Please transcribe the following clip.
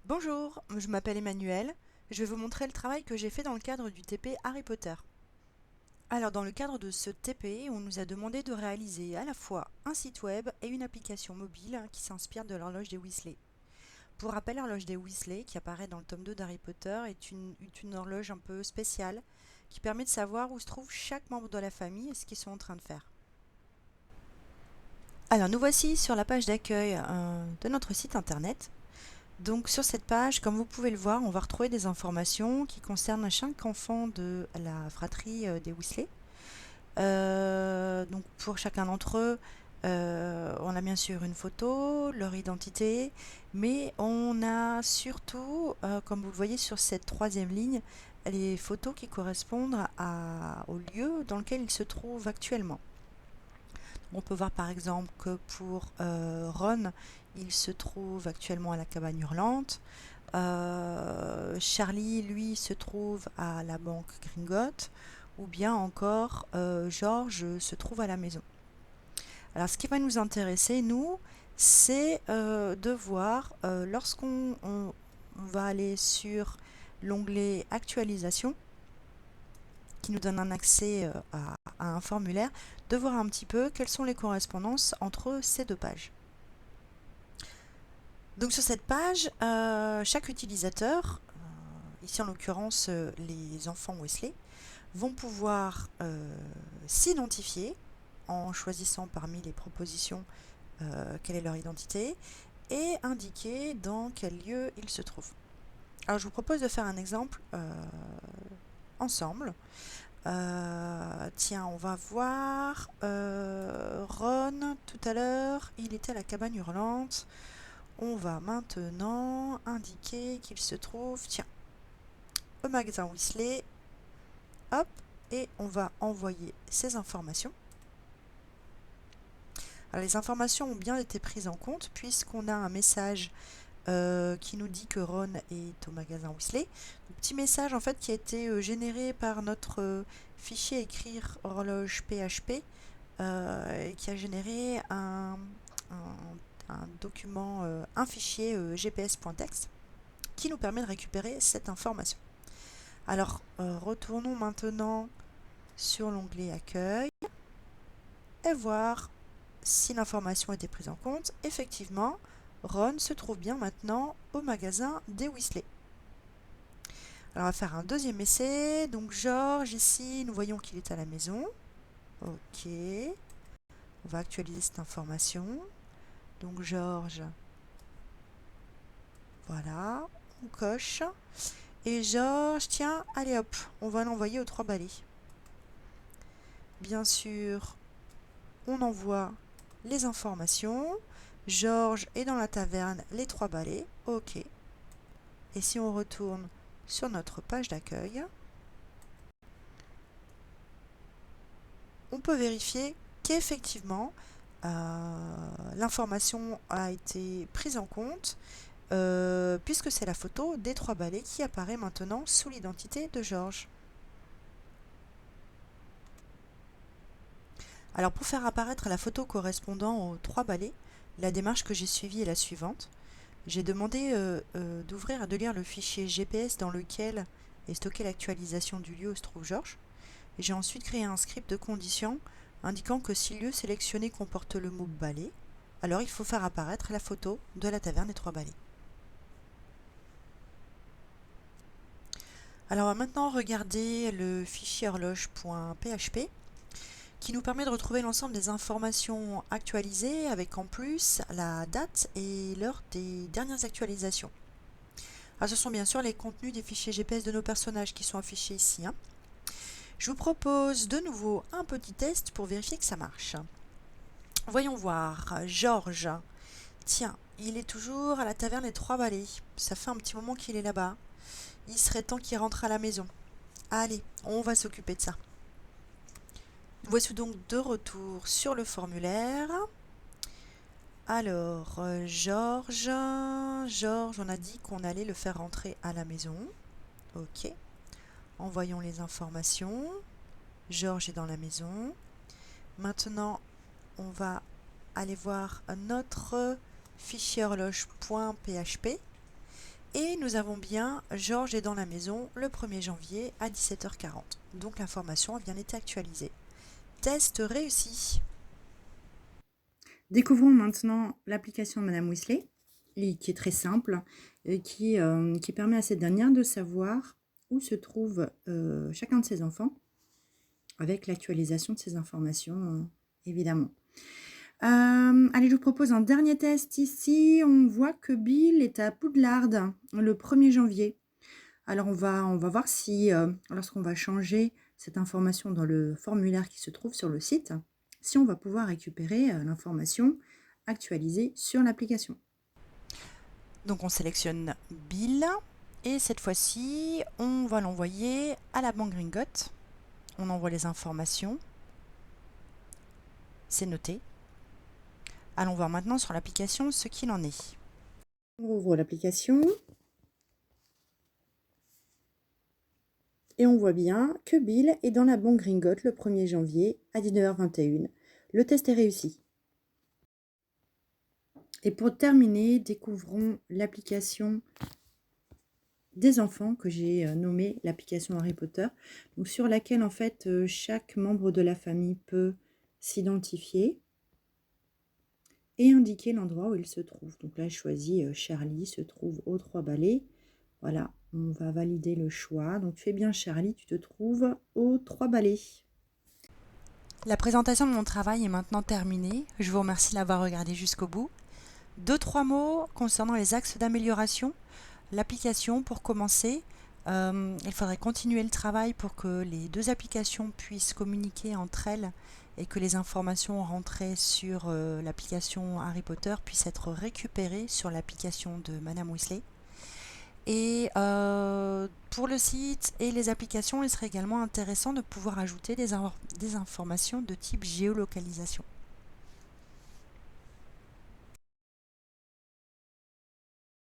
Bonjour, je m'appelle Emmanuel. Je vais vous montrer le travail que j'ai fait dans le cadre du TP Harry Potter. Alors dans le cadre de ce TP, on nous a demandé de réaliser à la fois un site web et une application mobile qui s'inspire de l'horloge des Weasley. Pour rappel, l'horloge des Weasley, qui apparaît dans le tome 2 d'Harry Potter, est une horloge un peu spéciale qui permet de savoir où se trouve chaque membre de la famille et ce qu'ils sont en train de faire. Alors nous voici sur la page d'accueil de notre site internet. Donc sur cette page, comme vous pouvez le voir, on va retrouver des informations qui concernent chaque enfant de la fratrie des Weasley. Donc pour chacun d'entre eux, on a bien sûr une photo, leur identité, mais on a surtout, comme vous le voyez sur cette troisième ligne, les photos qui correspondent au lieu dans lequel ils se trouvent actuellement. On peut voir par exemple que pour Ron, il se trouve actuellement à la cabane hurlante. Charlie, lui, se trouve à la banque Gringotts. Ou bien encore, George se trouve à la maison. Alors, ce qui va nous intéresser, nous, c'est de voir, lorsqu'on va aller sur l'onglet Actualisation, qui nous donne un accès à un formulaire, de voir un petit peu quelles sont les correspondances entre ces deux pages. Donc sur cette page, chaque utilisateur, ici en l'occurrence les enfants Weasley, vont pouvoir s'identifier en choisissant parmi les propositions quelle est leur identité et indiquer dans quel lieu ils se trouvent. Alors je vous propose de faire un exemple ensemble. Tiens, on va voir Ron tout à l'heure, il était à la cabane hurlante. On va maintenant indiquer qu'il se trouve, tiens, au magasin Weasley. Hop, et on va envoyer ces informations. Alors les informations ont bien été prises en compte puisqu'on a un message qui nous dit que Ron est au magasin Weasley. Un petit message en fait qui a été généré par notre fichier écrire horloge PHP et qui a généré un document, un fichier gps.txt qui nous permet de récupérer cette information. Alors retournons maintenant sur l'onglet accueil et voir si l'information a été prise en compte. Effectivement, Ron se trouve bien maintenant au magasin des Weasley. Alors on va faire un deuxième essai. Donc George, ici, nous voyons qu'il est à la maison. Ok. On va actualiser cette information. Donc George, voilà, on coche. Et George, tiens, allez hop, on va l'envoyer aux 3 balais. Bien sûr, on envoie les informations. George est dans la taverne, les 3 balais. Ok. Et si on retourne sur notre page d'accueil, on peut vérifier qu'effectivement, l'information a été prise en compte puisque c'est la photo des 3 balais qui apparaît maintenant sous l'identité de George. Alors pour faire apparaître la photo correspondant aux 3 balais, la démarche que j'ai suivie est la suivante. J'ai demandé d'ouvrir et de lire le fichier GPS dans lequel est stockée l'actualisation du lieu où se trouve George. Et j'ai ensuite créé un script de condition indiquant que si le lieu sélectionné comporte le mot balai, alors il faut faire apparaître la photo de la taverne des 3 balais. Alors on va maintenant regarder le fichier horloge.php qui nous permet de retrouver l'ensemble des informations actualisées avec en plus la date et l'heure des dernières actualisations. Alors ce sont bien sûr les contenus des fichiers GPS de nos personnages qui sont affichés ici. Je vous propose de nouveau un petit test pour vérifier que ça marche. Voyons voir, George. Tiens, il est toujours à la taverne des 3 balais. Ça fait un petit moment qu'il est là-bas. Il serait temps qu'il rentre à la maison. Allez, on va s'occuper de ça. Voici donc de retour sur le formulaire. Alors, George, on a dit qu'on allait le faire rentrer à la maison. Ok. Envoyons les informations. George est dans la maison. Maintenant, on va aller voir notre fichier horloge.php Et nous avons bien Georges est dans la maison le 1er janvier à 17h40. Donc l'information a bien été actualisée. Test réussi. Découvrons maintenant l'application de Madame Weasley, qui est très simple, et qui permet à cette dernière de savoir où se trouve chacun de ses enfants, avec l'actualisation de ces informations, évidemment. Allez, je vous propose un dernier test ici. On voit que Bill est à Poudlard le 1er janvier. Alors, on va voir si, lorsqu'on va changer cette information dans le formulaire qui se trouve sur le site, si on va pouvoir récupérer l'information actualisée sur l'application. Donc on sélectionne Bill et cette fois-ci, on va l'envoyer à la banque Gringotts. On envoie les informations. C'est noté. Allons voir maintenant sur l'application ce qu'il en est. On rouvre l'application. Et on voit bien que Bill est dans la banque Gringotts le 1er janvier à 19h21. Le test est réussi. Et pour terminer, découvrons l'application des enfants que j'ai nommée l'application Harry Potter, donc sur laquelle en fait chaque membre de la famille peut s'identifier et indiquer l'endroit où il se trouve. Donc là, je choisis Charlie se trouve aux 3 balais. Voilà, on va valider le choix. Donc tu es bien Charlie, tu te trouves aux 3 balais. La présentation de mon travail est maintenant terminée. Je vous remercie de l'avoir regardé jusqu'au bout. 2-3 mots concernant les axes d'amélioration. L'application, pour commencer, il faudrait continuer le travail pour que les deux applications puissent communiquer entre elles et que les informations rentrées sur l'application Harry Potter puissent être récupérées sur l'application de Madame Weasley. Et pour le site et les applications, il serait également intéressant de pouvoir ajouter des informations de type géolocalisation.